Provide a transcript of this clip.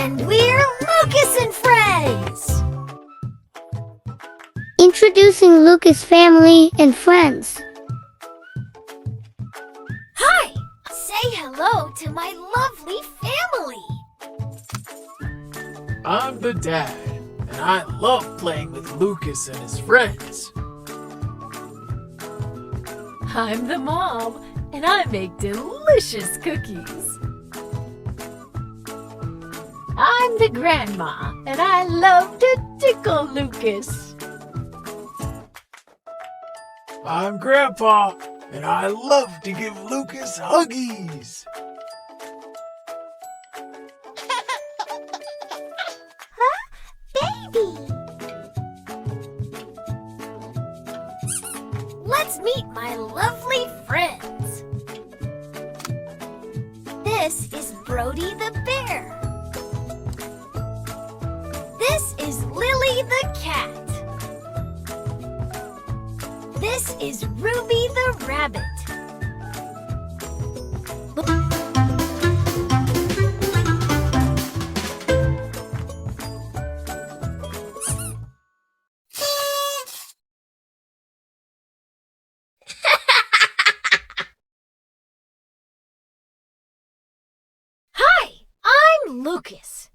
And we're Lucas and Friends! Introducing Lucas family and friends. Hi! Say hello to my lovely family! I'm the dad, and I love playing with Lucas and his friends. I'm the mom, and I make delicious cookies. I'm the grandma, and I love to tickle Lucas. I'm Grandpa, and I love to give Lucas huggies. Baby! Let's meet my lovely friends. This is Brody the bear. This is Lily the cat. This is Ruby the rabbit. Hi, I'm Lucas.